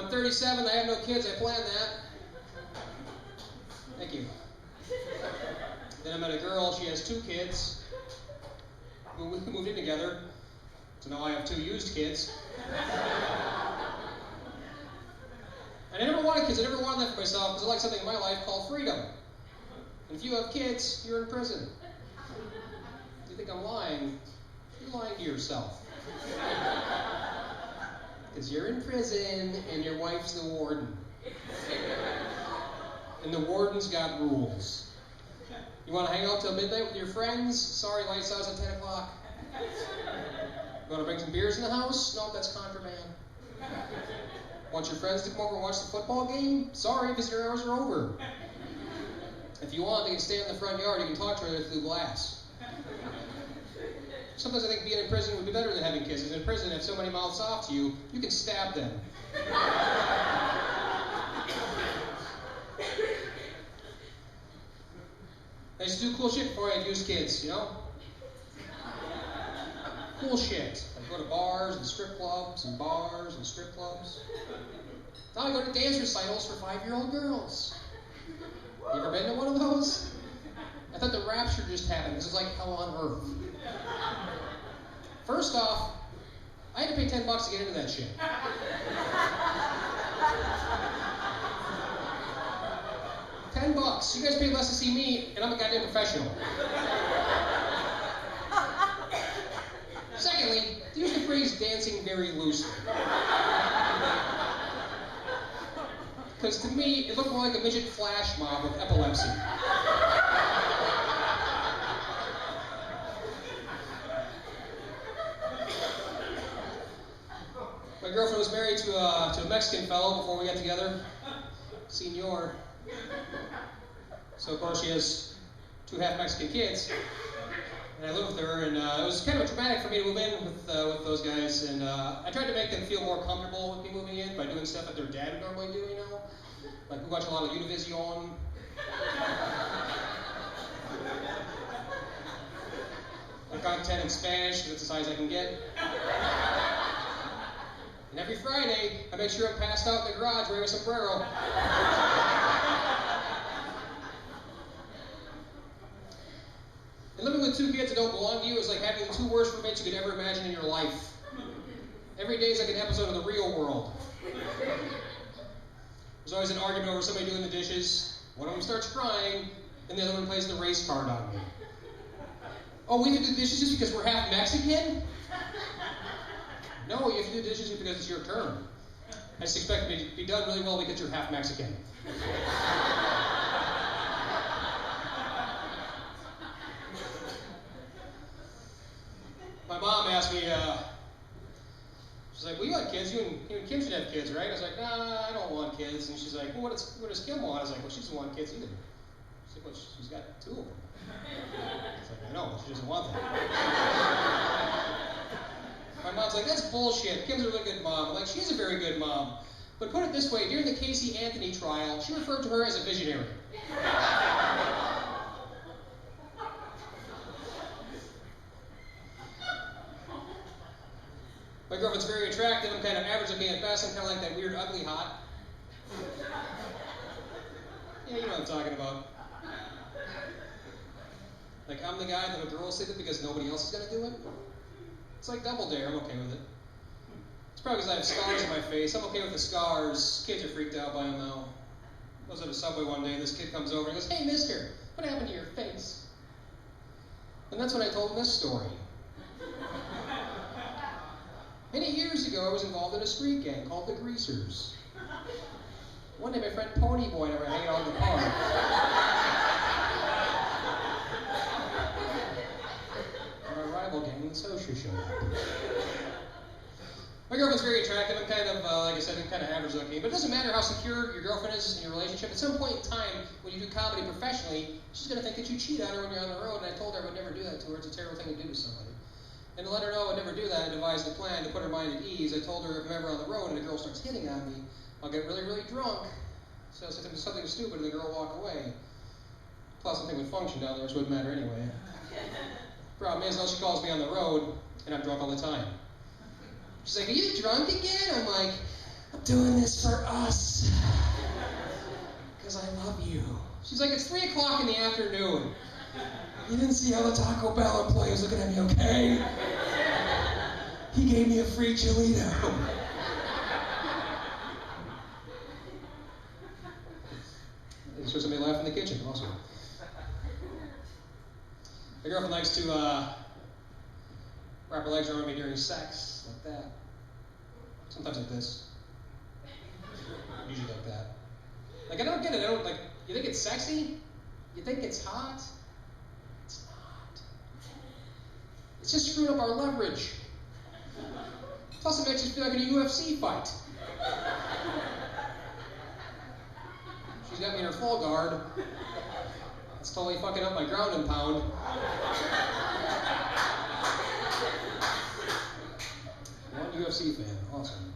I'm 37, I have no kids, I planned that. Thank you. Then I met a girl, she has 2 kids. We moved in together, so now I have 2 used kids. And I never wanted kids, I never wanted that for myself because I like something in my life called freedom. And if you have kids, you're in prison. If you think I'm lying, you're lying to yourself. Because you're in prison and your wife's the warden. And the warden's got rules. You want to hang out till midnight with your friends? Sorry, lights out at 10 o'clock. You want to bring some beers in the house? No, that's contraband. Want your friends to come over and watch the football game? Sorry, visitor hours are over. If you want, they can stay in the front yard. You can talk to her through glass. Sometimes I think being in prison would be better than having kids. Because in prison, if somebody mouths off to you, you can stab them. I used to do cool shit before I had used kids, you know? Cool shit. I'd go to bars and strip clubs and bars and strip clubs. Now I go to dance recitals for 5-year-old girls. You ever been to one of those? I thought the rapture just happened. This is like hell on earth. First off, I had to pay $10 to get into that shit. $10. You guys paid less to see me, and I'm a goddamn professional. Secondly, they use the phrase dancing very loosely. Because to me, it looked more like a midget flash mob with epilepsy. My girlfriend was married to a Mexican fellow before we got together. Senor. So, of course, she has 2 half Mexican kids. And I lived with her, and it was kind of traumatic for me to move in with those guys. And I tried to make them feel more comfortable with me moving in by doing stuff that their dad would normally do, you know? Like, we watch a lot of Univision. Like content in Spanish, because it's as high as I can get. And every Friday, I make sure I'm passed out in the garage wearing a sombrero. And living with 2 kids that don't belong to you is like having the 2 worst roommates you could ever imagine in your life. Every day is like an episode of The Real World. There's always an argument over somebody doing the dishes. One of them starts crying, and the other one plays the race card on me. Oh, we have to do the dishes just because we're half Mexican? No, you have to do the dishes just because it's your turn. I just expect it to be done really well because you're half Mexican. My mom asked me, she's like, well, you want kids. You and Kim should have kids, right? I was like, nah, I don't want kids. And she's like, well, what does Kim want? I was like, well, she doesn't want kids either. She's like, well, she's got 2 of them. I was like, I know, but she doesn't want them. My mom's like, that's bullshit. Kim's a really good mom. I'm like, she's a very good mom. But put it this way, during the Casey Anthony trial, she referred to her as a visionary. My girlfriend's very attractive. I'm kind of average looking at best. I'm kind of like that weird ugly hot. Yeah, you know what I'm talking about. Like, I'm the guy that a girl will sleep with because nobody else is going to do it. It's like double dare. I'm okay with it. It's probably because I have scars on my face. I'm okay with the scars. Kids are freaked out by them now. I was at a Subway one day, and this kid comes over and goes, hey, mister, what happened to your face? And that's when I told him this story. Many years ago, I was involved in a street gang called the Greasers. One day, my friend Ponyboy and I were hanging out in the park. And our rival gang, the Socia, showed up. My girlfriend's very attractive. I'm kind of, like I said, I'm kind of average looking. But it doesn't matter how secure your girlfriend is in your relationship. At some point in time, when you do comedy professionally, she's going to think that you cheat on her when you're on the road. And I told her I would never do that to her. It's a terrible thing to do to somebody. And to let her know I would never do that, I devised a plan to put her mind at ease. I told her if I'm ever on the road and a girl starts hitting on me, I'll get really, really drunk. So I said something stupid and the girl will walk away. Plus, something would function down there, which wouldn't matter anyway. Problem is, though, she calls me on the road, and I'm drunk all the time. She's like, are you drunk again? I'm like, I'm doing this for us. Because I love you. She's like, it's 3 o'clock in the afternoon. You didn't see how the Taco Bell employee was looking at me, okay? He gave me a free Cholito. I just heard somebody laugh in the kitchen, also. My girlfriend likes to wrap her legs around me during sex, like that. Sometimes like this. Usually like that. Like, I don't get it. You think it's sexy? You think it's hot? It's not. It's just screwing up our leverage. Plus, it makes you feel like in a UFC fight. She's got me in her full guard. It's totally fucking up my ground and pound. One UFC fan. Awesome.